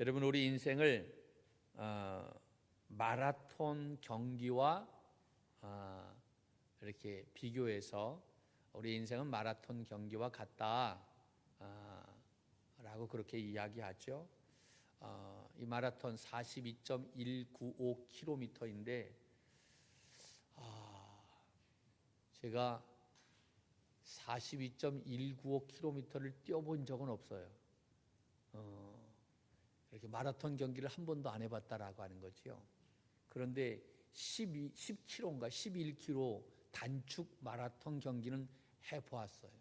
여러분, 우리 인생을 마라톤 경기와 이렇게 비교해서 우리 인생은 마라톤 경기와 같다 라고 그렇게 이야기하죠. 이 마라톤 42.195km인데 제가 42.195km를 뛰어본 적은 없어요. 이렇게 마라톤 경기를 한 번도 안 해봤다라고 하는 거지요. 그런데 10km인가 11km 단축 마라톤 경기는 해보았어요.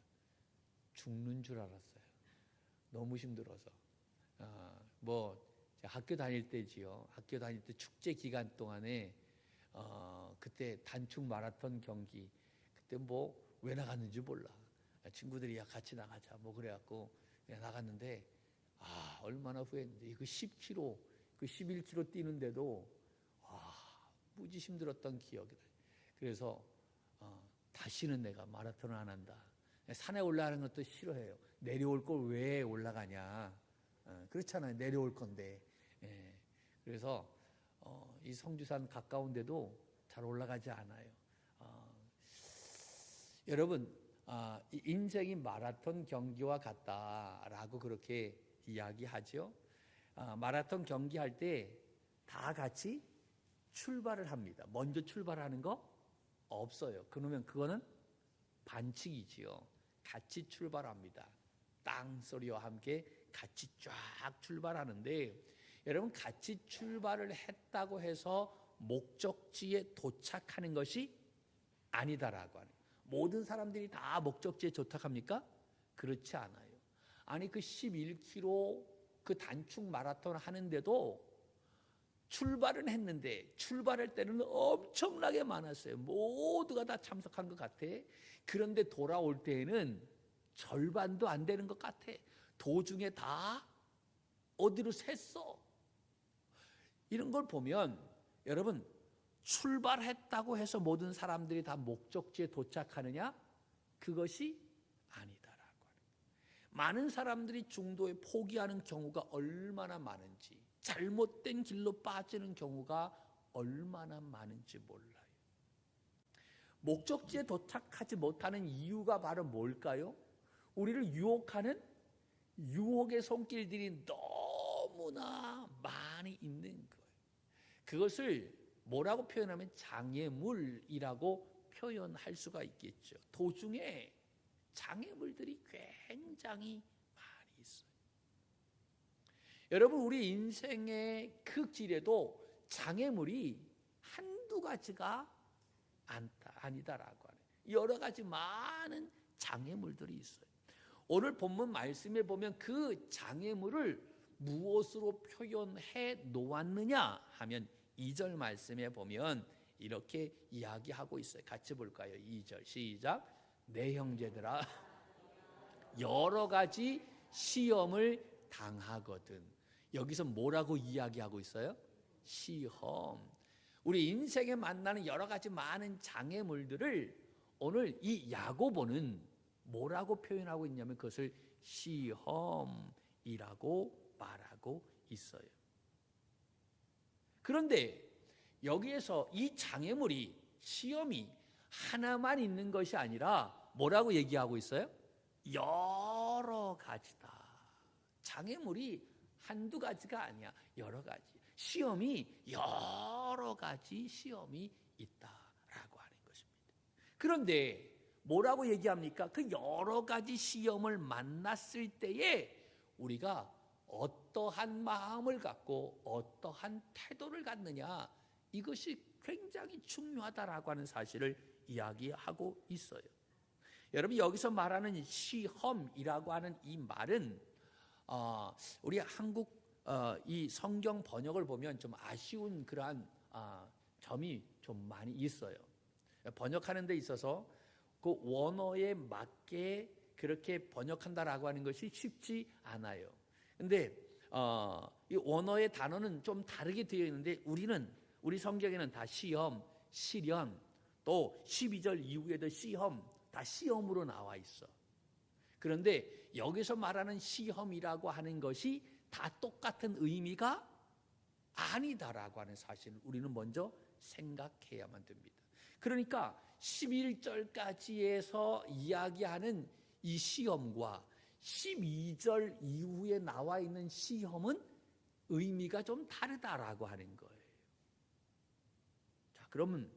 죽는 줄 알았어요. 너무 힘들어서. 학교 다닐 때지요. 학교 다닐 때 축제 기간 동안에 그때 단축 마라톤 경기 그때 왜 나갔는지 몰라. 친구들이 야 같이 나가자 그래갖고 그냥 나갔는데 얼마나 후회했는데 이거 10km, 그 11km 뛰는데도 무지 힘들었던 기억이 나요. 그래서 다시는 내가 마라톤을 안 한다. 산에 올라가는 것도 싫어해요. 내려올 걸 왜 올라가냐. 그렇잖아요. 내려올 건데. 그래서 이 성주산 가까운데도 잘 올라가지 않아요. 여러분, 인생이 마라톤 경기와 같다라고 그렇게 이야기하죠. 마라톤 경기할 때 다 같이 출발을 합니다. 먼저 출발하는 거 없어요. 그러면 그거는 반칙이지요. 같이 출발합니다. 땅소리와 함께 같이 쫙 출발하는데, 여러분, 같이 출발을 했다고 해서 목적지에 도착하는 것이 아니다라고 하네요. 모든 사람들이 다 목적지에 도착합니까? 그렇지 않아요. 아니, 그 11km 그 단축 마라톤 하는데도 출발은 했는데 출발할 때는 엄청나게 많았어요. 모두가 다 참석한 것 같아. 그런데 돌아올 때에는 절반도 안 되는 것 같아. 도중에 다 어디로 샜어. 이런 걸 보면 여러분, 출발했다고 해서 모든 사람들이 다 목적지에 도착하느냐? 그것이 아니다라고 하는. 많은 사람들이 중도에 포기하는 경우가 얼마나 많은지, 잘못된 길로 빠지는 경우가 얼마나 많은지 몰라요. 목적지에 도착하지 못하는 이유가 바로 뭘까요? 우리를 유혹하는 유혹의 손길들이 너무나 많이 있는 거예요. 그것을 뭐라고 표현하면 장애물이라고 표현할 수가 있겠죠. 도중에 장애물들이 굉장히 많이 있어요. 여러분, 우리 인생의 그 길에도 장애물이 한두 가지가 아니다라고 하는 여러 가지 많은 장애물들이 있어요. 오늘 본문 말씀에 보면 그 장애물을 무엇으로 표현해 놓았느냐 하면 2절 말씀에 보면 이렇게 이야기하고 있어요. 같이 볼까요? 2절 시작. 내 형제들아, 여러 가지 시험을 당하거든. 여기서 뭐라고 이야기하고 있어요? 시험. 우리 인생에 만나는 여러 가지 많은 장애물들을 오늘 이 야고보는 뭐라고 표현하고 있냐면 그것을 시험이라고 말하고 있어요. 그런데 여기에서 이 장애물이, 시험이 하나만 있는 것이 아니라 뭐라고 얘기하고 있어요? 여러 가지다. 장애물이 한두 가지가 아니야. 여러 가지. 시험이 여러 가지 시험이 있다라고 하는 것입니다. 그런데 뭐라고 얘기합니까? 그 여러 가지 시험을 만났을 때에 우리가 어떠한 마음을 갖고 어떠한 태도를 갖느냐, 이것이 굉장히 중요하다라고 하는 사실을 이야기하고 있어요. 여러분, 여기서 말하는 시험이라고 하는 이 말은 우리 한국 이 성경 번역을 보면 좀 아쉬운 그러한 점이 좀 많이 있어요. 번역하는 데 있어서 그 원어에 맞게 그렇게 번역한다라고 하는 것이 쉽지 않아요. 근데 이 원어의 단어는 좀 다르게 되어 있는데 우리 성경에는 다 시험, 시련, 또 12절 이후에도 시험, 다 시험으로 나와 있어. 그런데 여기서 말하는 시험이라고 하는 것이 다 똑같은 의미가 아니다라고 하는 사실을 우리는 먼저 생각해야만 됩니다. 그러니까 11절까지에서 이야기하는 이 시험과 12절 이후에 나와 있는 시험은 의미가 좀 다르다라고 하는 거예요. 자, 그러면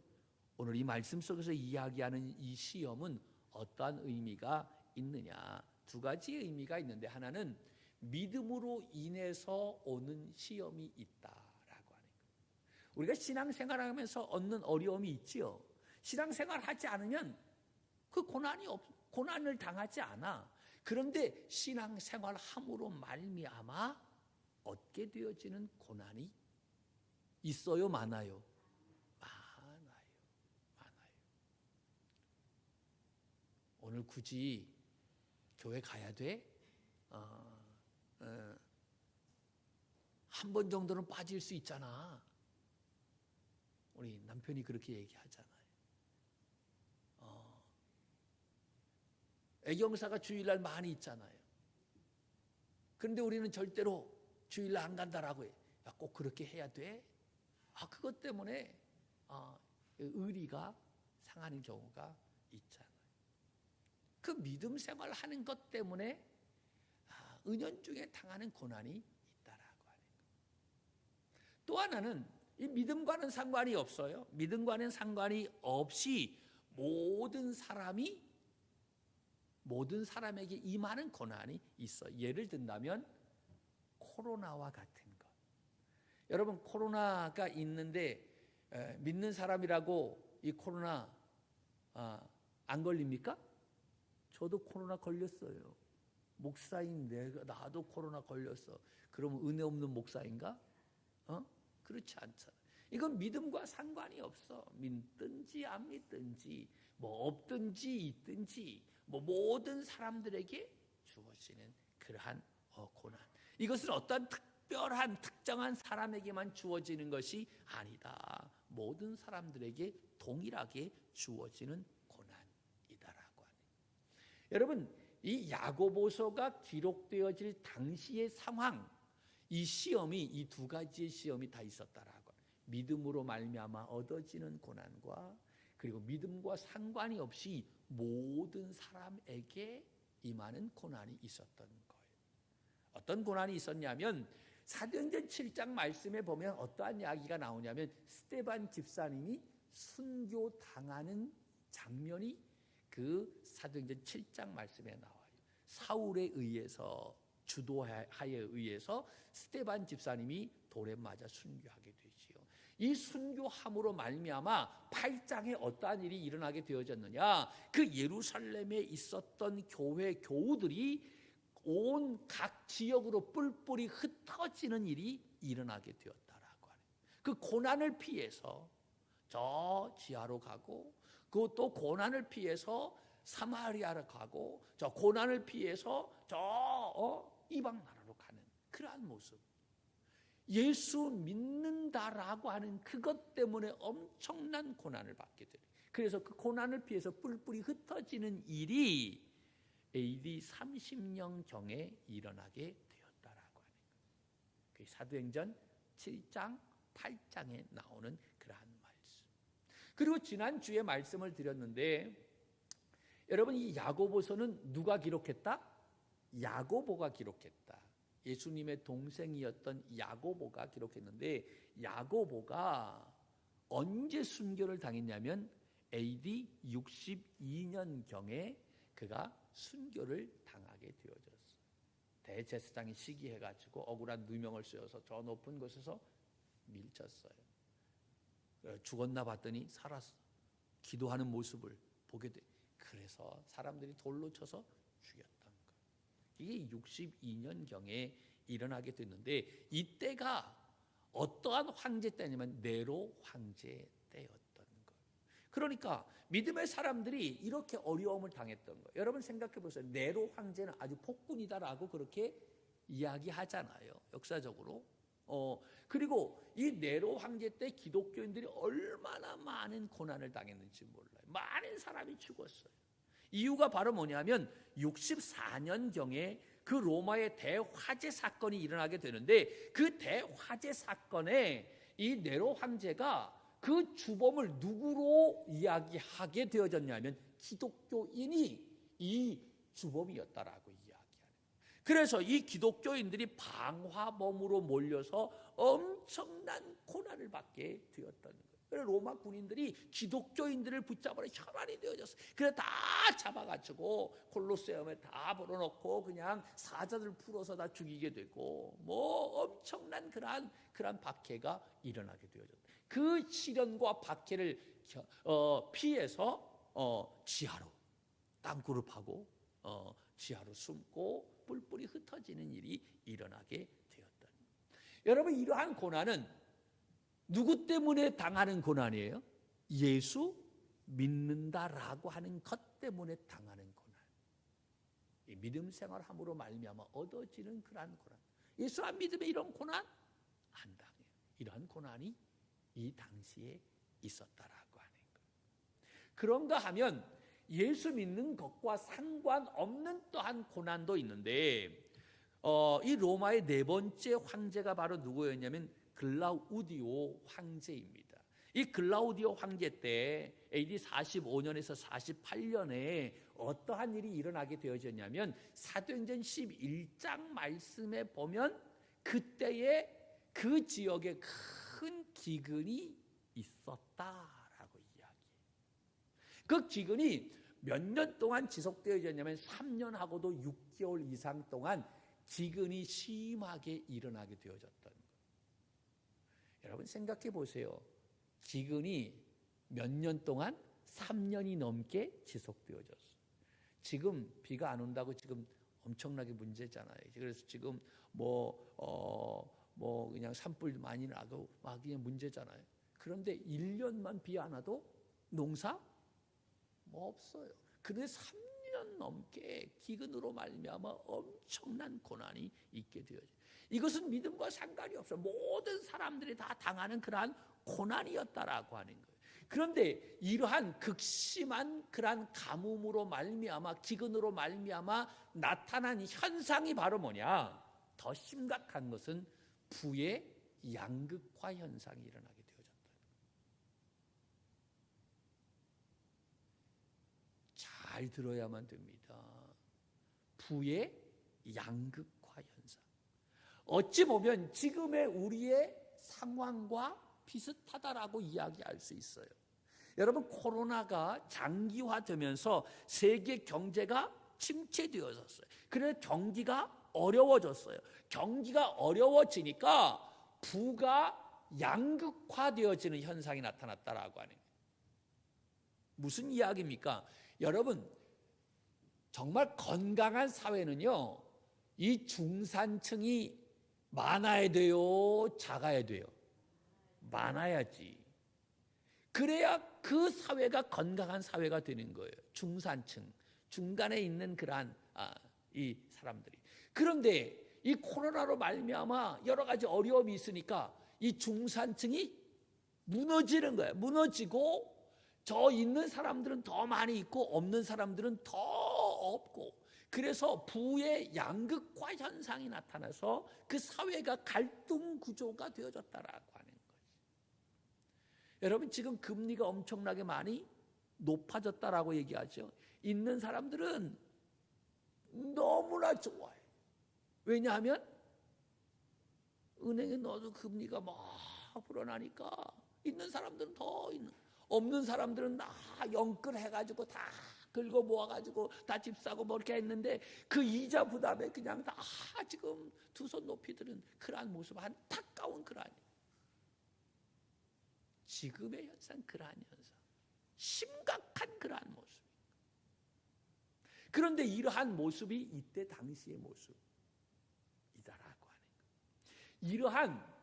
오늘 이 말씀 속에서 이야기하는 이 시험은 어떠한 의미가 있느냐? 두 가지 의미가 있는데, 하나는 믿음으로 인해서 오는 시험이 있다라고 하는 거예요. 우리가 신앙생활하면서 얻는 어려움이 있지요. 신앙생활하지 않으면 그 고난을 당하지 않아. 그런데 신앙생활함으로 말미암아 얻게 되어지는 고난이 있어요, 많아요? 많아요. 오늘 굳이 교회 가야 돼? 한 번 정도는 빠질 수 있잖아. 우리 남편이 그렇게 얘기하잖아요. 애경사가 주일날 많이 있잖아요. 그런데 우리는 절대로 주일날 안 간다라고 해. 야, 꼭 그렇게 해야 돼? 그것 때문에 의리가 상하는 경우가 있잖아요. 그 믿음 생활하는 것 때문에 은연중에 당하는 고난이 있다라고 하는 거예요. 또 하나는 이 믿음과는 상관이 없어요. 믿음과는 상관이 없이 모든 사람에게 임하는 고난이 있어. 예를 든다면 코로나와 같은 것. 여러분, 코로나가 있는데 믿는 사람이라고 이 코로나 안 걸립니까? 저도 코로나 걸렸어요. 목사인 나도 코로나 걸렸어. 그러면 은혜 없는 목사인가? 그렇지 않잖아. 이건 믿음과 상관이 없어. 믿든지 안 믿든지, 뭐 없든지 있든지, 뭐 모든 사람들에게 주어지는 그러한 고난. 이것은 어떤 특별한 특정한 사람에게만 주어지는 것이 아니다. 모든 사람들에게 동일하게 주어지는 고난이다라고 하네. 여러분, 이 야고보서가 기록되어질 당시의 상황, 이 시험이, 이 두 가지의 시험이 다 있었다라고. 믿음으로 말미암아 얻어지는 고난과, 그리고 믿음과 상관이 없이 모든 사람에게 임하는 고난이 있었던 거예요. 어떤 고난이 있었냐면, 사도행전 7장 말씀에 보면 어떠한 이야기가 나오냐면, 스데반 집사님이 순교당하는 장면이 그 사도행전 7장 말씀에 나와요. 사울에 의해서, 주도하에 의해서 스데반 집사님이 돌에 맞아 순교하게 되지요. 이 순교함으로 말미암아 8장에 어떠한 일이 일어나게 되어졌느냐? 그 예루살렘에 있었던 교회 교우들이 온 각 지역으로 뿔뿔이 흩어지는 일이 일어나게 되었다라고 하는. 그 고난을 피해서 저 지하로 가고, 그것도 고난을 피해서 사마리아로 가고, 저 고난을 피해서 저 이방 나라로 가는 그러한 모습. 예수 믿는다라고 하는 그것 때문에 엄청난 고난을 받게 돼요. 그래서 그 고난을 피해서 뿔뿔이 흩어지는 일이 AD 30년경에 일어나게 되었다라고 하는 거예요. 그 사도행전 7장, 8장에 나오는 그러한 말씀. 그리고 지난주에 말씀을 드렸는데, 여러분, 이 야고보서는 누가 기록했다? 야고보가 기록했다. 예수님의 동생이었던 야고보가 기록했는데, 야고보가 언제 순교를 당했냐면 AD 62년경에 그가 순교를 당하게 되어졌어요. 대제사장이 시기해가지고 억울한 누명을 씌워서 저 높은 곳에서 밀쳤어요. 죽었나 봤더니 살았어. 기도하는 모습을 보게 돼. 그래서 사람들이 돌로 쳐서 죽였던 거예요. 이게 62년경에 일어나게 됐는데, 이때가 어떠한 황제 때냐면 네로 황제 때였던 거예요. 그러니까 믿음의 사람들이 이렇게 어려움을 당했던 거예요. 여러분 생각해 보세요. 네로 황제는 아주 폭군이다라고 그렇게 이야기하잖아요, 역사적으로. 그리고 이 네로 황제 때 기독교인들이 얼마나 많은 고난을 당했는지 몰라요. 많은 사람이 죽었어요. 이유가 바로 뭐냐면 64년경에 그 로마의 대화재 사건이 일어나게 되는데, 그 대화재 사건에 이 네로 황제가 그 주범을 누구로 이야기하게 되어졌냐면 기독교인이 이 주범이었다라고 이야기하는. 그래서 이 기독교인들이 방화범으로 몰려서 엄청난 고난을 받게 되었다는 거예요. 그래서 로마 군인들이 기독교인들을 붙잡으러 혈안이 되어졌어요. 그래서 다 잡아가지고 콜로세움에 다 벌어놓고 그냥 사자들 풀어서 다 죽이게 되고, 뭐 엄청난 그러한 박해가 일어나게 되어졌다. 그 시련과 박해를 피해서 지하로 땅굴을 파고 지하로 숨고 뿔뿔이 흩어지는 일이 일어나게 되었다. 여러분, 이러한 고난은 누구 때문에 당하는 고난이에요? 예수 믿는다라고 하는 것 때문에 당하는 고난. 이 믿음 생활함으로 말미암아 얻어지는 그러한 고난. 예수 안 믿으면 이런 고난 안 당해요. 이러한 고난이 이 당시에 있었다라고 하는 거예요. 그런가 하면 예수 믿는 것과 상관없는 또한 고난도 있는데, 이 로마의 네 번째 황제가 바로 누구였냐면 글라우디오 황제입니다. 이 글라우디오 황제 때 AD 45년에서 48년에 어떠한 일이 일어나게 되어졌냐면, 사도행전 11장 말씀에 보면 그때에 그 지역에 큰 기근이 있었다라고 이야기해요. 그 기근이 몇 년 동안 지속되어졌냐면 3년하고도 6개월 이상 동안 기근이 심하게 일어나게 되어졌다는 거예요. 여러분 생각해 보세요. 기근이 몇 년 동안 3년이 넘게 지속되어졌어요. 지금 비가 안 온다고 지금 엄청나게 문제잖아요. 그래서 지금 그냥 산불 많이 나고 막 그냥 문제잖아요. 그런데 1년만 비 안 와도 농사 없어요. 그런데 3년 넘게 기근으로 말미암아 엄청난 고난이 있게 되어요. 이것은 믿음과 상관이 없어요. 모든 사람들이 다 당하는 그러한 고난이었다라고 하는 거예요. 그런데 이러한 극심한 그러한 가뭄으로 말미암아, 기근으로 말미암아 나타난 현상이 바로 뭐냐? 더 심각한 것은 부의 양극화 현상이 일어나게 되어졌다. 잘 들어야만 됩니다. 부의 양극화 현상. 어찌 보면 지금의 우리의 상황과 비슷하다라고 이야기할 수 있어요. 여러분, 코로나가 장기화되면서 세계 경제가 침체되어졌어요. 그래서 경기가 어려워졌어요. 경기가 어려워지니까 부가 양극화되어지는 현상이 나타났다라고 하는 거예요. 무슨 이야기입니까? 여러분, 정말 건강한 사회는요, 이 중산층이 많아야 돼요, 작아야 돼요? 많아야지. 그래야 그 사회가 건강한 사회가 되는 거예요. 중산층, 중간에 있는 그러한 이 사람들이. 그런데 이 코로나로 말미암아 여러 가지 어려움이 있으니까 이 중산층이 무너지는 거예요. 무너지고 저 있는 사람들은 더 많이 있고 없는 사람들은 더 없고, 그래서 부의 양극화 현상이 나타나서 그 사회가 갈등 구조가 되어졌다라고 하는 거예요. 여러분, 지금 금리가 엄청나게 많이 높아졌다라고 얘기하죠. 있는 사람들은 너무나 좋아요. 왜냐하면 은행에 넣어도 금리가 막 불어나니까 있는 사람들은 더 있는, 없는 사람들은 다 영끌해가지고 다 긁어 모아가지고 다 집 사고 뭐 이렇게 했는데 그 이자 부담에 그냥 다 지금 두 손 높이 드는 그러한 모습, 안타까운 그러한, 지금의 현상, 그러한 현상, 심각한 그러한 모습. 그런데 이러한 모습이 이때 당시의 모습이다라고 하는 거예요. 이러한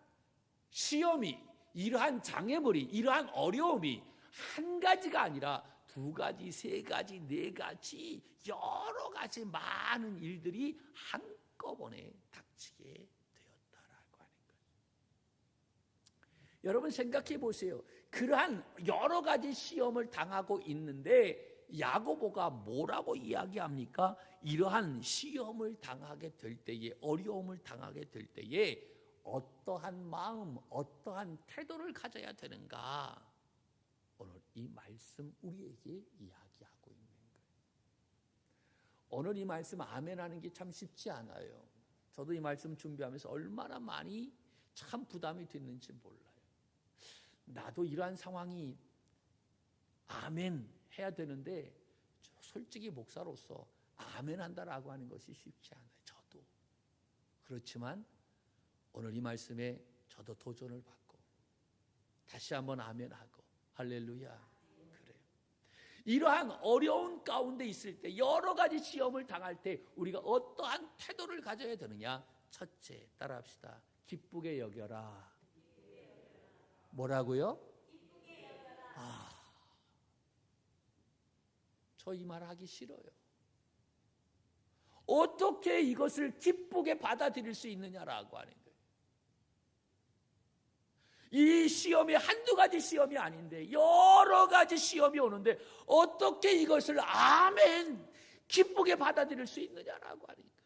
시험이, 이러한 장애물이, 이러한 어려움이 한 가지가 아니라 두 가지, 세 가지, 네 가지, 여러 가지 많은 일들이 한꺼번에 닥치게 되었다라고 하는 거예요. 여러분 생각해 보세요. 그러한 여러 가지 시험을 당하고 있는데 야고보가 뭐라고 이야기합니까? 이러한 시험을 당하게 될 때에, 어려움을 당하게 될 때에 어떠한 마음, 어떠한 태도를 가져야 되는가? 오늘 이 말씀 우리에게 이야기하고 있는 거예요. 오늘 이 말씀 아멘하는 게 참 쉽지 않아요. 저도 이 말씀 준비하면서 얼마나 많이 참 부담이 됐는지 몰라요. 나도 이러한 상황이 아멘 해야 되는데 솔직히 목사로서 아멘 한다라고 하는 것이 쉽지 않아요. 저도. 그렇지만 오늘 이 말씀에 저도 도전을 받고 다시 한번 아멘하고 할렐루야. 그래요. 이러한 어려운 가운데 있을 때, 여러 가지 시험을 당할 때 우리가 어떠한 태도를 가져야 되느냐? 첫째, 따라합시다. 기쁘게 여겨라. 뭐라고요? 저 이 말 하기 싫어요. 어떻게 이것을 기쁘게 받아들일 수 있느냐라고 하는 거예요. 이 시험이 한두 가지 시험이 아닌데 여러 가지 시험이 오는데 어떻게 이것을 아멘 기쁘게 받아들일 수 있느냐라고 하는 거지.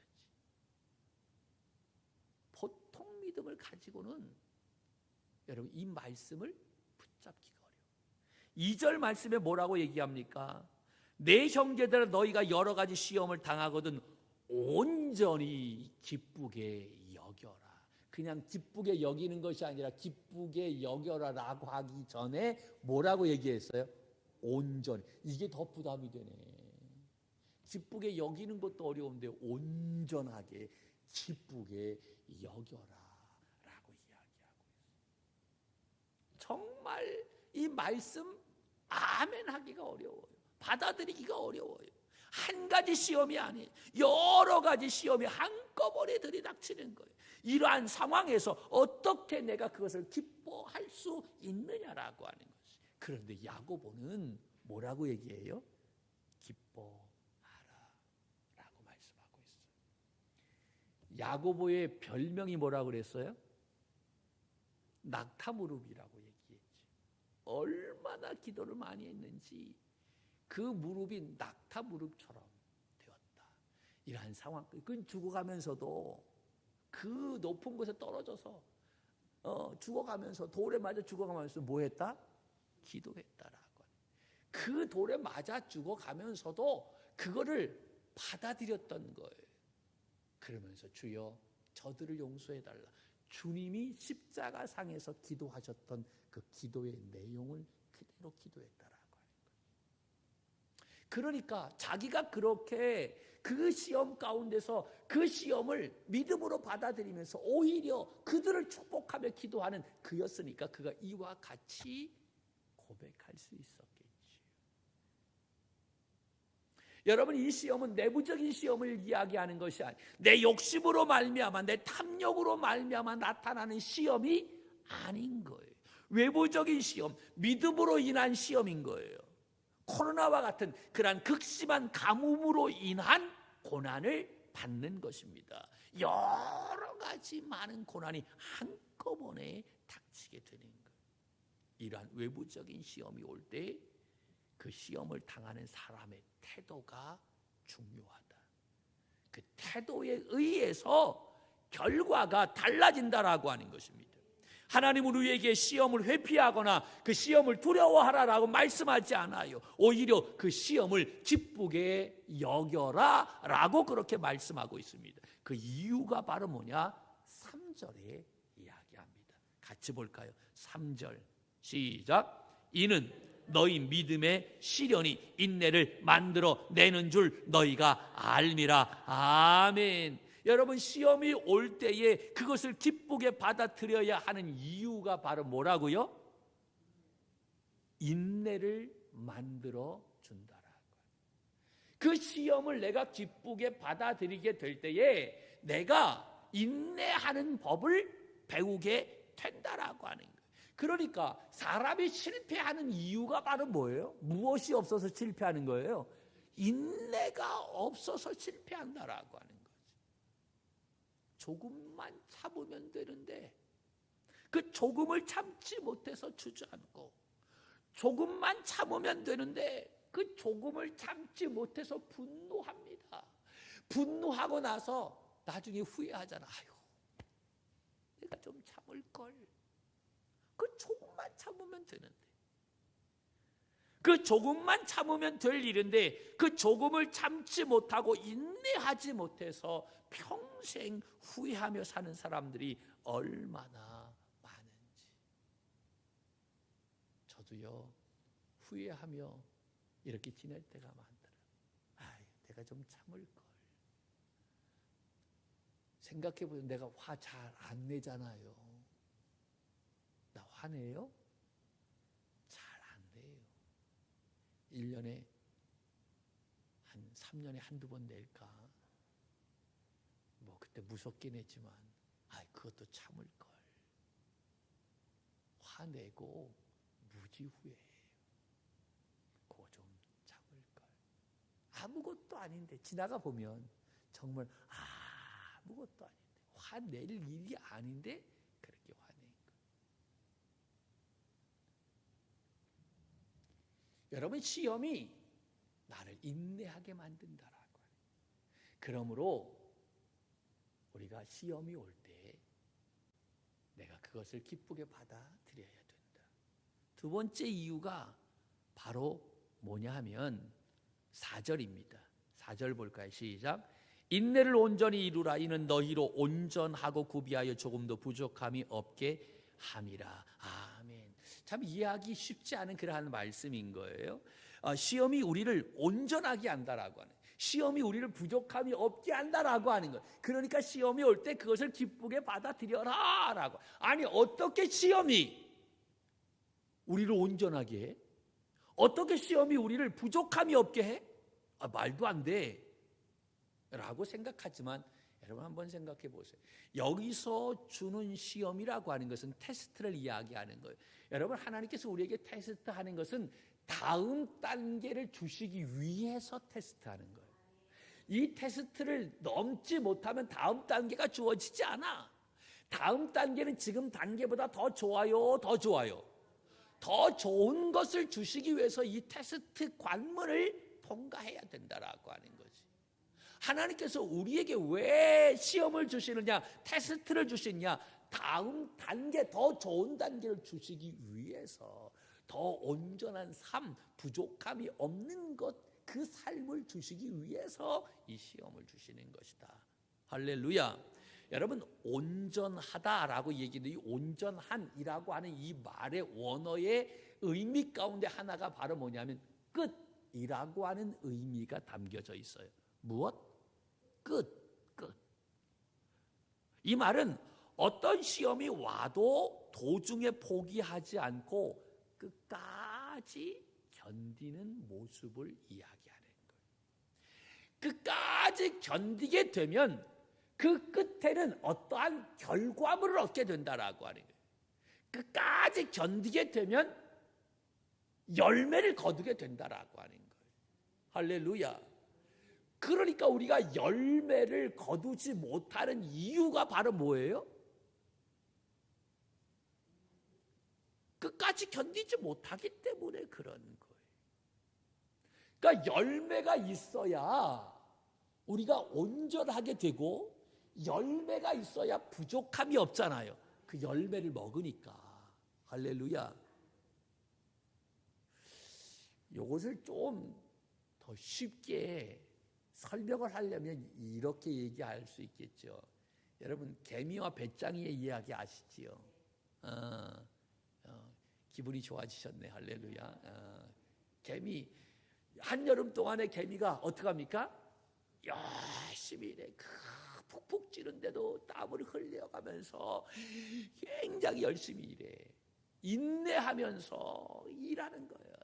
보통 믿음을 가지고는 여러분 이 말씀을 붙잡기가 어려워요. 2절 말씀에 뭐라고 얘기합니까? 내 형제들아 너희가 여러 가지 시험을 당하거든 온전히 기쁘게 여겨라. 그냥 기쁘게 여기는 것이 아니라 기쁘게 여겨라라고 하기 전에 뭐라고 얘기했어요? 온전히. 이게 더 부담이 되네. 기쁘게 여기는 것도 어려운데 온전하게 기쁘게 여겨라라고 이야기하고 있어요. 정말 이 말씀 아멘 하기가 어려워요. 받아들이기가 어려워요. 한 가지 시험이 아니에요. 여러 가지 시험이 한꺼번에 들이닥치는 거예요. 이러한 상황에서 어떻게 내가 그것을 기뻐할 수 있느냐라고 하는 것이. 그런데 야고보는 뭐라고 얘기해요? 기뻐하라 라고 말씀하고 있어요. 야고보의 별명이 뭐라고 그랬어요? 낙타무릎이라고 얘기했지. 얼마나 기도를 많이 했는지 그 무릎이 낙타 무릎처럼 되었다. 이러한 상황, 그 죽어가면서도 그 높은 곳에 떨어져서 죽어가면서 돌에 맞아 죽어가면서 뭐 했다? 기도했다라고. 그 돌에 맞아 죽어가면서도 그거를 받아들였던 거예요. 그러면서 주여 저들을 용서해달라. 주님이 십자가상에서 기도하셨던 그 기도의 내용을 그대로 기도했다라고. 그러니까 자기가 그렇게 그 시험 가운데서 그 시험을 믿음으로 받아들이면서 오히려 그들을 축복하며 기도하는 그였으니까 그가 이와 같이 고백할 수 있었겠지요. 여러분 이 시험은 내부적인 시험을 이야기하는 것이 아니에요. 내 욕심으로 말미암아 내 탐욕으로 말미암아 나타나는 시험이 아닌 거예요. 외부적인 시험, 믿음으로 인한 시험인 거예요. 코로나와 같은 그러한 극심한 가뭄으로 인한 고난을 받는 것입니다. 여러 가지 많은 고난이 한꺼번에 닥치게 되는 거예요. 이러한 외부적인 시험이 올 때 그 시험을 당하는 사람의 태도가 중요하다. 그 태도에 의해서 결과가 달라진다라고 하는 것입니다. 하나님은 우리에게 시험을 회피하거나 그 시험을 두려워하라라고 말씀하지 않아요. 오히려 그 시험을 기쁘게 여겨라 라고 그렇게 말씀하고 있습니다. 그 이유가 바로 뭐냐? 3절에 이야기합니다. 같이 볼까요? 3절 시작. 이는 너희 믿음의 시련이 인내를 만들어 내는 줄 너희가 알미라. 아멘. 여러분 시험이 올 때에 그것을 기쁘게 받아들여야 하는 이유가 바로 뭐라고요? 인내를 만들어 준다라고. 그 시험을 내가 기쁘게 받아들이게 될 때에 내가 인내하는 법을 배우게 된다라고 하는 거예요. 그러니까 사람이 실패하는 이유가 바로 뭐예요? 무엇이 없어서 실패하는 거예요? 인내가 없어서 실패한다라고 하는 거예요. 조금만 참으면 되는데 그 조금을 참지 못해서 주저앉고 조금만 참으면 되는데 그 조금을 참지 못해서 분노합니다. 분노하고 나서 나중에 후회하잖아. 아유, 내가 좀 참을 걸. 그 조금만 참으면 되는데. 그 조금만 참으면 될 일인데 그 조금을 참지 못하고 인내하지 못해서 평생 후회하며 사는 사람들이 얼마나 많은지. 저도요, 후회하며 이렇게 지낼 때가 많더라고요. 아유, 내가 좀 참을 걸. 생각해보면 내가 화 잘 안 내잖아요. 나 화내요? 잘 안 내요. 1년에 한 3년에 한두 번 낼까? 뭐 그때 무섭게 냈지만 그것도 참을 걸. 화내고 무지 후회해요. 그거 좀 참을 걸. 아무것도 아닌데 지나가 보면 정말 아무것도 아닌데 화낼 일이 아닌데 그렇게 화낸 거. 여러분, 시험이 나를 인내하게 만든다라고. 그러므로 우리가 시험이 올 때 내가 그것을 기쁘게 받아들여야 된다. 두 번째 이유가 바로 뭐냐 하면 4절입니다. 4절 볼까요? 시작. 인내를 온전히 이루라. 이는 너희로 온전하고 구비하여 조금도 부족함이 없게 함이라. 아멘. 참 이해하기 쉽지 않은 그러한 말씀인 거예요. 시험이 우리를 온전하게 한다라고 하는, 시험이 우리를 부족함이 없게 한다라고 하는 거예요. 그러니까 시험이 올 때 그것을 기쁘게 받아들여라 라고. 아니, 어떻게 시험이 우리를 온전하게 해? 어떻게 시험이 우리를 부족함이 없게 해? 말도 안 돼 라고 생각하지만, 여러분 한번 생각해 보세요. 여기서 주는 시험이라고 하는 것은 테스트를 이야기하는 거예요. 여러분, 하나님께서 우리에게 테스트하는 것은 다음 단계를 주시기 위해서 테스트하는 거예요. 이 테스트를 넘지 못하면 다음 단계가 주어지지 않아. 다음 단계는 지금 단계보다 더 좋아요, 더 좋아요. 더 좋은 것을 주시기 위해서 이 테스트 관문을 통과해야 된다라고 하는 거지. 하나님께서 우리에게 왜 시험을 주시느냐, 테스트를 주시느냐, 다음 단계, 더 좋은 단계를 주시기 위해서, 더 온전한 삶, 부족함이 없는 것, 그 삶을 주시기 위해서 이 시험을 주시는 것이다. 할렐루야. 여러분, 온전하다라고 얘기하는 이 온전한이라고 하는 이 말의 원어의 의미 가운데 하나가 바로 뭐냐면 끝이라고 하는 의미가 담겨져 있어요. 무엇? 끝. 이 말은 어떤 시험이 와도 도중에 포기하지 않고 끝까지 견디는 모습을 이야기하는 거예요. 끝까지 견디게 되면 그 끝에는 어떠한 결과물을 얻게 된다라고 하는 거예요. 끝까지 견디게 되면 열매를 거두게 된다라고 하는 거예요. 할렐루야. 그러니까 우리가 열매를 거두지 못하는 이유가 바로 뭐예요? 끝까지 견디지 못하기 때문에 그런 거예요. 그러니까 열매가 있어야 우리가 온전하게 되고, 열매가 있어야 부족함이 없잖아요. 그 열매를 먹으니까. 할렐루야. 이것을 좀 더 쉽게 설명을 하려면 이렇게 얘기할 수 있겠죠. 여러분, 개미와 배짱이의 이야기 아시지요? 기분이 좋아지셨네. 할렐루야. 개미, 한여름 동안에 개미가 어떻게 합니까? 열심히 일해. 푹푹 찌는데도 땀을 흘려가면서 굉장히 열심히 일해. 인내하면서 일하는 거예요.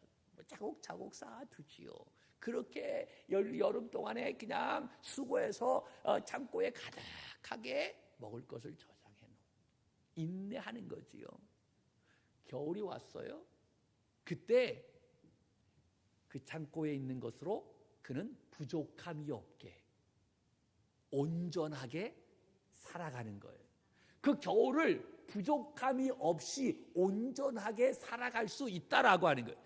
차곡차곡 쌓아두지요. 그렇게 여름 동안에 그냥 수고해서 창고에 가득하게 먹을 것을 저장해 놓고 인내하는 거지요. 겨울이 왔어요. 그때 그 창고에 있는 것으로 그는 부족함이 없게 온전하게 살아가는 거예요. 그 겨울을 부족함이 없이 온전하게 살아갈 수 있다라고 하는 거예요.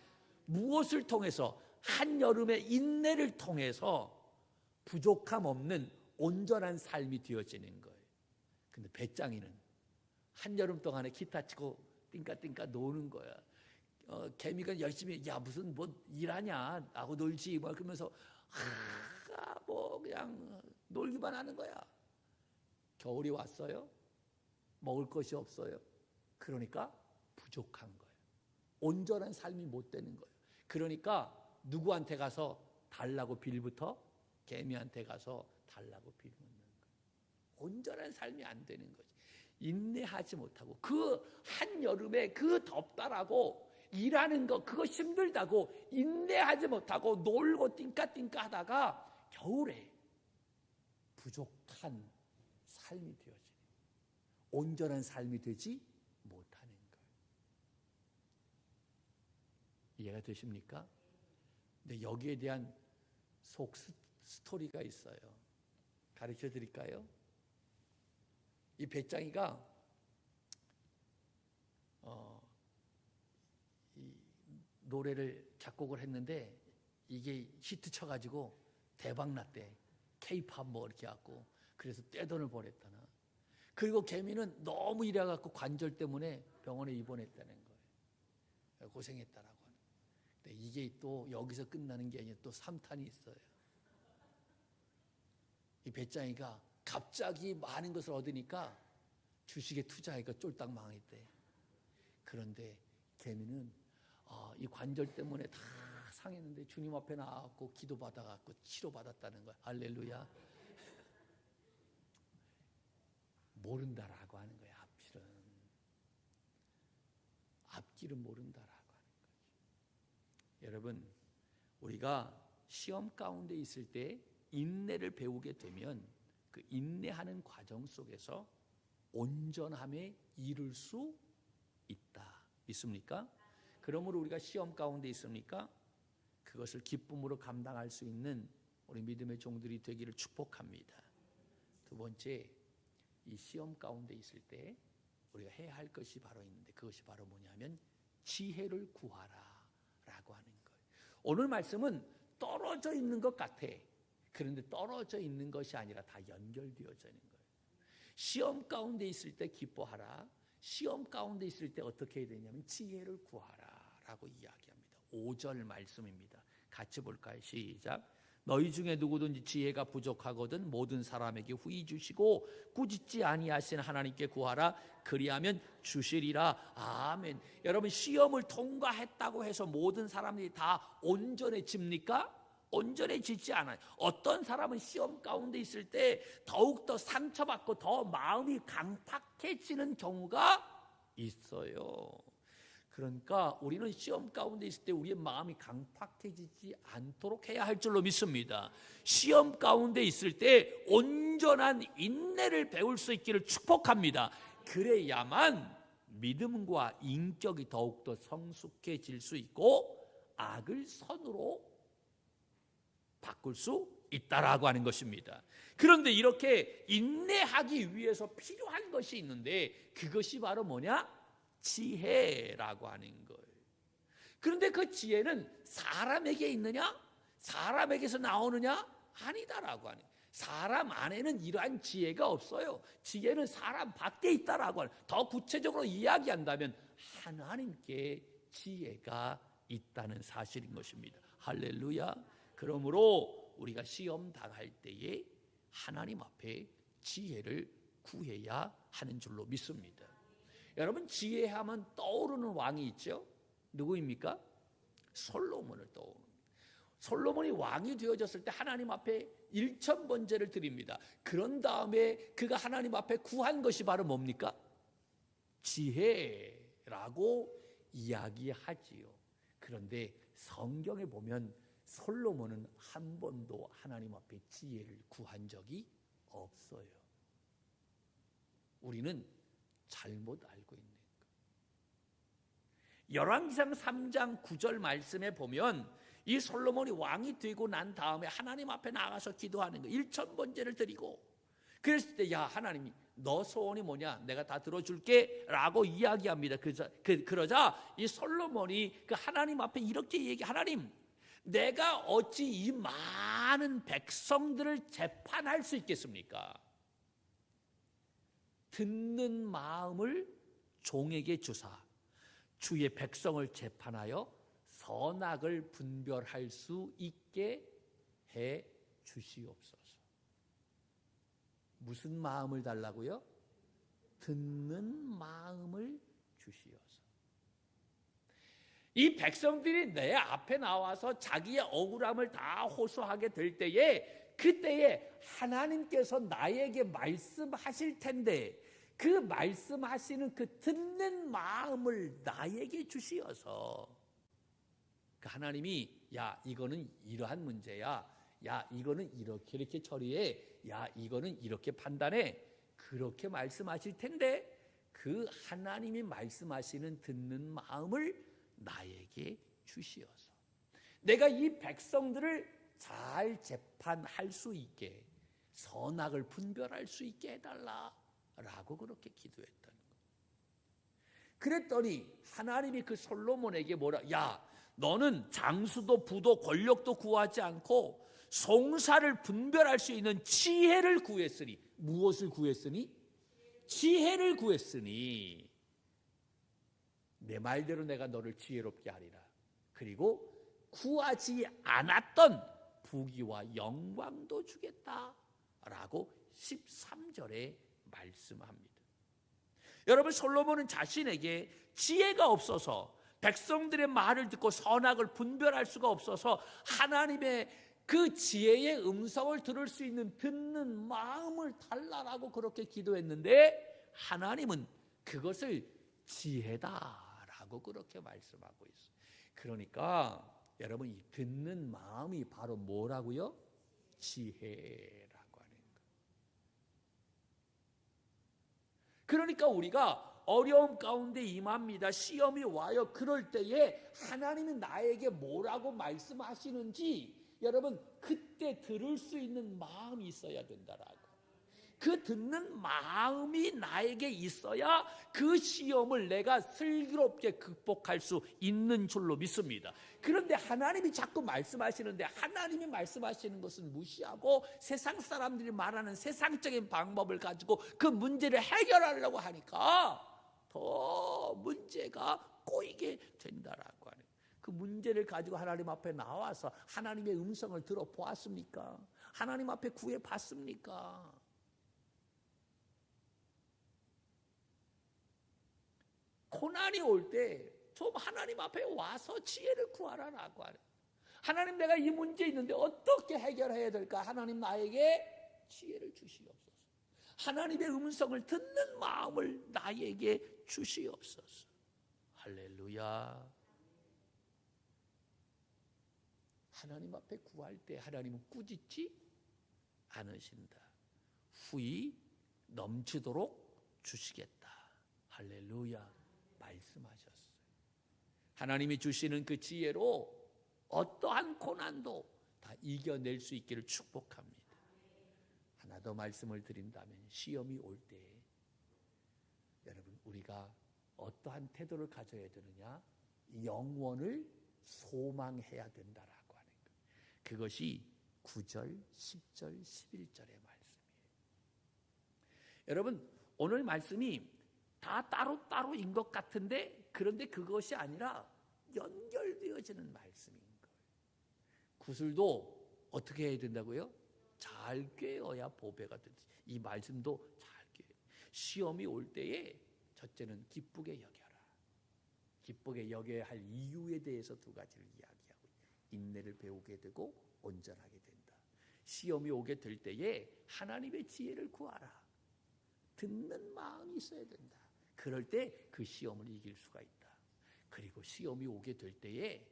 무엇을 통해서? 한여름의 인내를 통해서 부족함 없는 온전한 삶이 되어지는 거예요. 근데 배짱이는 한여름 동안에 기타 치고 띵까띵까 노는 거야. 개미가 열심히 야 무슨 뭐 일하냐 하고 놀지 뭐 그러면서 뭐 그냥 놀기만 하는 거야. 겨울이 왔어요. 먹을 것이 없어요. 그러니까 부족한 거예요. 온전한 삶이 못 되는 거예요. 그러니까 누구한테 가서 달라고 빌부터 개미한테 가서 달라고 빌 묻는 거예요. 온전한 삶이 안 되는 거지. 인내하지 못하고 그 한여름에 그 덥다라고 일하는 거 그거 힘들다고 인내하지 못하고 놀고 띵까띵까 하다가 겨울에 부족한 삶이 되어지는 온전한 삶이 되지 못하는 거예요. 이해가 되십니까? 근데 여기에 대한 속 스토리가 있어요. 가르쳐 드릴까요? 이 배짱이가 이 노래를 작곡을 했는데 이게 히트 쳐가지고 대박 났대. K-팝 뭐 이렇게 갖고 그래서 떼돈을 벌였다나. 그리고 개미는 너무 일해갖고 관절 때문에 병원에 입원했다는 거예요. 고생했다라고 하는. 근데 이게 또 여기서 끝나는 게 아니라 또 3탄이 있어요. 이 배짱이가 갑자기 많은 것을 얻으니까 주식에 투자하니까 쫄딱 망했대. 그런데 개미는 이 관절 때문에 다 상했는데 주님 앞에 나와갖고 기도받아갖고 치료받았다는 거야. 할렐루야. 모른다라고 하는 거야. 앞길은 모른다라고 하는 거지. 여러분, 우리가 시험 가운데 있을 때 인내를 배우게 되면 그 인내하는 과정 속에서 온전함에 이를 수 있다. 믿습니까? 그러므로 우리가 시험 가운데 있습니까? 그것을 기쁨으로 감당할 수 있는 우리 믿음의 종들이 되기를 축복합니다. 두 번째, 이 시험 가운데 있을 때 우리가 해야 할 것이 바로 있는데 그것이 바로 뭐냐면 지혜를 구하라 라고 하는 거예요. 오늘 말씀은 떨어져 있는 것 같아. 그런데 떨어져 있는 것이 아니라 다 연결되어져 있는 거예요. 시험 가운데 있을 때 기뻐하라. 시험 가운데 있을 때 어떻게 해야 되냐면 지혜를 구하라 라고 이야기합니다. 5절 말씀입니다. 같이 볼까요? 시작. 너희 중에 누구든지 지혜가 부족하거든 모든 사람에게 후히 주시고 꾸짖지 아니하신 하나님께 구하라. 그리하면 주시리라. 아멘. 여러분, 시험을 통과했다고 해서 모든 사람들이 다 온전해집니까? 온전해지지 않아요. 어떤 사람은 시험 가운데 있을 때 더욱더 상처받고 더 마음이 강팍해지는 경우가 있어요. 그러니까 우리는 시험 가운데 있을 때 우리의 마음이 강팍해지지 않도록 해야 할 줄로 믿습니다. 시험 가운데 있을 때 온전한 인내를 배울 수 있기를 축복합니다. 그래야만 믿음과 인격이 더욱더 성숙해질 수 있고 악을 선으로 바꿀 수 있다라고 하는 것입니다. 그런데 이렇게 인내하기 위해서 필요한 것이 있는데 그것이 바로 뭐냐? 지혜라고 하는 거예요. 그런데 그 지혜는 사람에게 있느냐? 사람에게서 나오느냐? 아니다라고 하는 거예요. 사람 안에는 이러한 지혜가 없어요. 지혜는 사람 밖에 있다라고 하는 거예요. 더 구체적으로 이야기한다면 하나님께 지혜가 있다는 사실인 것입니다. 할렐루야. 그러므로 우리가 시험 당할 때에 하나님 앞에 지혜를 구해야 하는 줄로 믿습니다. 여러분, 지혜하면 떠오르는 왕이 있죠. 누구입니까? 솔로몬을 떠오릅니다. 솔로몬이 왕이 되어졌을 때 하나님 앞에 1,000번제를 드립니다. 그런 다음에 그가 하나님 앞에 구한 것이 바로 뭡니까? 지혜라고 이야기하지요. 그런데 성경에 보면 솔로몬은 한 번도 하나님 앞에 지혜를 구한 적이 없어요. 우리는 잘못 알고 있는 거예요. 열왕기상 3장 9절 말씀에 보면 이 솔로몬이 왕이 되고 난 다음에 하나님 앞에 나가서 기도하는 거예요. 1,000번제를 드리고 그랬을 때 야 하나님이 너 소원이 뭐냐? 내가 다 들어줄게 라고 이야기합니다. 그러자 이 솔로몬이 그 하나님 앞에 이렇게 하나님 내가 어찌 이 많은 백성들을 재판할 수 있겠습니까? 듣는 마음을 종에게 주사 주의 백성을 재판하여 선악을 분별할 수 있게 해 주시옵소서. 무슨 마음을 달라고요? 듣는 마음을 주시옵소서. 이 백성들이 내 앞에 나와서 자기의 억울함을 다 호소하게 될 때에, 그때에 하나님께서 나에게 말씀하실 텐데 그 말씀하시는 그 듣는 마음을 나에게 주시어서 하나님이 야 이거는 이러한 문제야, 야 이거는 이렇게 처리해, 야 이거는 이렇게 판단해, 그렇게 말씀하실 텐데 그 하나님이 말씀하시는 듣는 마음을 나에게 주시어서 내가 이 백성들을 잘 재판할 수 있게, 선악을 분별할 수 있게 해달라라고 그렇게 기도했다는 거예요. 그랬더니 하나님이 그 솔로몬에게 야 너는 장수도 부도 권력도 구하지 않고 송사를 분별할 수 있는 지혜를 구했으니. 무엇을 구했으니? 지혜를 구했으니 내 말대로 내가 너를 지혜롭게 하리라. 그리고 구하지 않았던 부귀와 영광도 주겠다라고 13절에 말씀합니다. 여러분, 솔로몬은 자신에게 지혜가 없어서 백성들의 말을 듣고 선악을 분별할 수가 없어서 하나님의 그 지혜의 음성을 들을 수 있는 듣는 마음을 달라라고 그렇게 기도했는데 하나님은 그것을 지혜다라고 그렇게 말씀하고 있어요. 그러니까 여러분, 이 듣는 마음이 바로 뭐라고요? 지혜라고 하는 거예요. 그러니까 우리가 어려움 가운데 임합니다. 시험이 와요. 그럴 때에 하나님이 나에게 뭐라고 말씀하시는지 여러분 그때 들을 수 있는 마음이 있어야 된다라고. 그 듣는 마음이 나에게 있어야 그 시험을 내가 슬기롭게 극복할 수 있는 줄로 믿습니다. 그런데 하나님이 자꾸 말씀하시는데 하나님이 말씀하시는 것은 무시하고 세상 사람들이 말하는 세상적인 방법을 가지고 그 문제를 해결하려고 하니까 더 문제가 꼬이게 된다라고 하는, 그 문제를 가지고 하나님 앞에 나와서 하나님의 음성을 들어보았습니까? 하나님 앞에 구해봤습니까? 고난이 올 때 좀 하나님 앞에 와서 지혜를 구하라라고 하는, 하나님 내가 이 문제 있는데 어떻게 해결해야 될까? 하나님 나에게 지혜를 주시옵소서. 하나님의 음성을 듣는 마음을 나에게 주시옵소서. 할렐루야. 하나님 앞에 구할 때 하나님은 꾸짖지 않으신다. 후히 넘치도록 주시겠다. 할렐루야. 말씀하셨어요. 하나님이 주시는 그 지혜로 어떠한 고난도 다 이겨낼 수 있기를 축복합니다. 하나 더 말씀을 드린다면 시험이 올 때 여러분 우리가 어떠한 태도를 가져야 되느냐? 영원을 소망해야 된다라고 하는 것. 그것이 9절, 10절, 11절의 말씀이에요. 여러분 오늘 말씀이 다 따로따로인 것 같은데 그런데 그것이 아니라 연결되어지는 말씀인 거예요. 구슬도 어떻게 해야 된다고요? 잘 꿰어야 보배가 되듯이 이 말씀도 잘 꿰어요. 시험이 올 때에 첫째는 기쁘게 여겨라. 기쁘게 여겨야 할 이유에 대해서 두 가지를 이야기하고 인내를 배우게 되고 온전하게 된다. 시험이 오게 될 때에 하나님의 지혜를 구하라. 듣는 마음이 있어야 된다. 그럴 때 그 시험을 이길 수가 있다. 그리고 시험이 오게 될 때에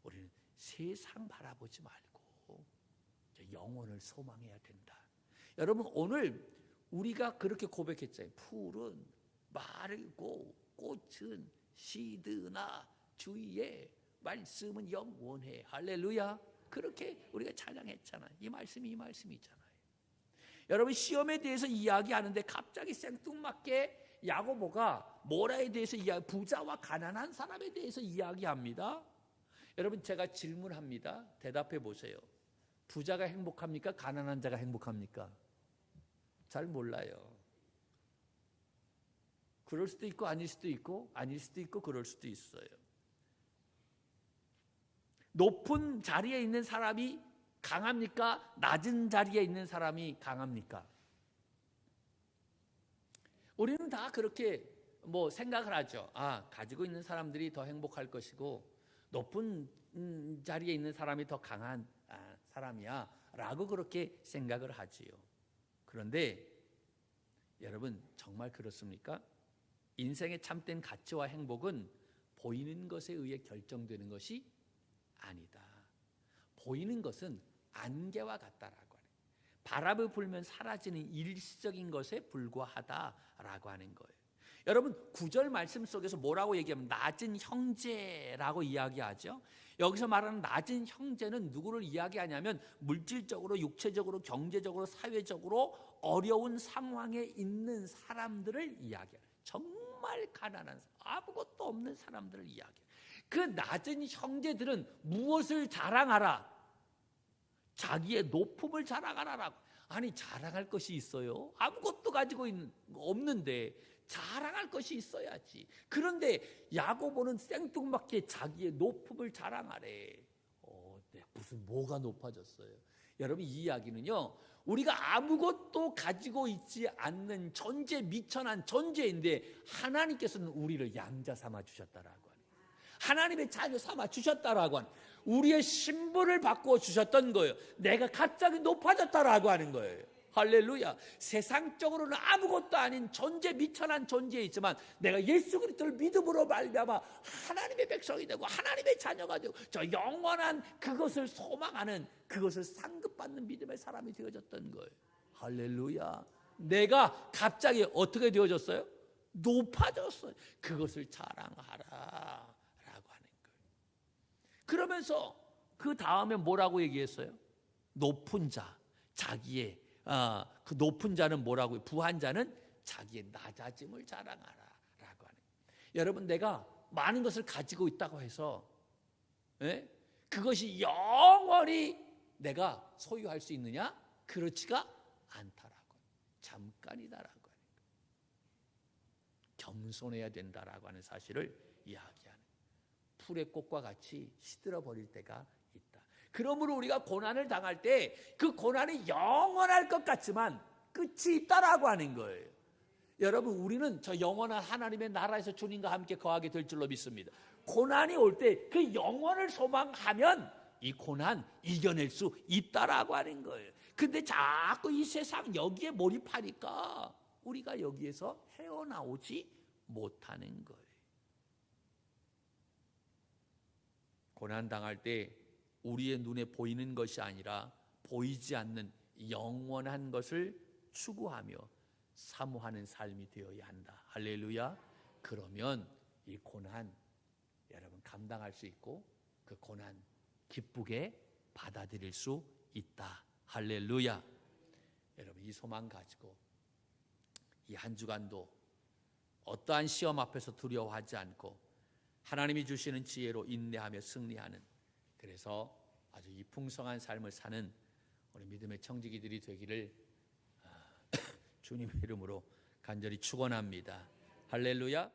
우리는 세상 바라보지 말고 영혼을 소망해야 된다. 여러분 오늘 우리가 그렇게 고백했잖아요. 풀은 마르고 꽃은 시드나 주의 말씀은 영원해. 할렐루야. 그렇게 우리가 찬양했잖아요. 이 말씀이잖아요. 여러분 시험에 대해서 이야기하는데 갑자기 생뚱맞게 야고보가 뭐라에 대해서 부자와 가난한 사람에 대해서 이야기합니다. 여러분, 제가 질문합니다. 대답해 보세요. 부자가 행복합니까? 가난한 자가 행복합니까? 잘 몰라요. 그럴 수도 있고 아닐 수도 있고 아닐 수도 있고 그럴 수도 있어요. 높은 자리에 있는 사람이 강합니까? 낮은 자리에 있는 사람이 강합니까? 우리는 다 그렇게 생각을 하죠. 가지고 있는 사람들이 더 행복할 것이고 높은 자리에 있는 사람이 더 강한 사람이야 라고 그렇게 생각을 하지요. 그런데 여러분, 정말 그렇습니까? 인생의 참된 가치와 행복은 보이는 것에 의해 결정되는 것이 아니다. 보이는 것은 안개와 같다라고 하는, 바람을 불면 사라지는 일시적인 것에 불과하다라고 하는 거예요. 여러분, 9절 말씀 속에서 뭐라고 얘기하면 낮은 형제라고 이야기하죠. 여기서 말하는 낮은 형제는 누구를 이야기하냐면 물질적으로, 육체적으로, 경제적으로, 사회적으로 어려운 상황에 있는 사람들을 이야기해요. 정말 가난한, 아무것도 없는 사람들을 이야기해요. 그 낮은 형제들은 무엇을 자랑하라? 자기의 높음을 자랑하라라고. 아니, 자랑할 것이 있어요? 아무것도 가지고 없는데 자랑할 것이 있어야지. 그런데 야고보는 생뚱맞게 자기의 높음을 자랑하래. 무슨 뭐가 높아졌어요? 여러분, 이 이야기는요, 우리가 아무것도 가지고 있지 않는 존재, 미천한 존재인데 하나님께서는 우리를 양자 삼아 주셨다라고 하는, 하나님의 자녀 삼아 주셨다라고 하는, 우리의 신분을 바꾸어 주셨던 거예요. 내가 갑자기 높아졌다라고 하는 거예요. 할렐루야. 세상적으로는 아무것도 아닌 존재, 미천한 존재이지만 내가 예수 그리스도를 믿음으로 말미암아 하나님의 백성이 되고 하나님의 자녀가 되고 저 영원한 그것을 소망하는, 그것을 상급받는 믿음의 사람이 되어졌던 거예요. 할렐루야. 내가 갑자기 어떻게 되어졌어요? 높아졌어요. 그것을 자랑하라 라고 하는 거예요. 그러면서 그 다음에 뭐라고 얘기했어요? 높은 자, 자기의 그 높은 자는 뭐라고요? 부한 자는 자기의 낮아짐을 자랑하라 라고 하는 거예요. 여러분, 내가 많은 것을 가지고 있다고 해서 그것이 영원히 내가 소유할 수 있느냐? 그렇지가 않다라고, 잠깐이다라고 하는 거예요. 겸손해야 된다라고 하는 사실을 이야기하는, 풀의 꽃과 같이 시들어 버릴 때가 있다. 그러므로 우리가 고난을 당할 때 그 고난이 영원할 것 같지만 끝이 있다라고 하는 거예요. 여러분, 우리는 저 영원한 하나님의 나라에서 주님과 함께 거하게 될 줄로 믿습니다. 고난이 올 때 그 영원을 소망하면 이 고난 이겨낼 수 있다라고 하는 거예요. 근데 자꾸 이 세상 여기에 몰입하니까 우리가 여기에서 헤어나오지 못하는 거예요. 고난 당할 때 우리의 눈에 보이는 것이 아니라 보이지 않는 영원한 것을 추구하며 사모하는 삶이 되어야 한다. 할렐루야. 그러면 이 고난 여러분 감당할 수 있고 그 고난 기쁘게 받아들일 수 있다. 할렐루야. 여러분, 이 소망 가지고 이 한 주간도 어떠한 시험 앞에서 두려워하지 않고 하나님이 주시는 지혜로 인내하며 승리하는, 그래서 아주 이 풍성한 삶을 사는 우리 믿음의 청지기들이 되기를 주님의 이름으로 간절히 축원합니다. 할렐루야.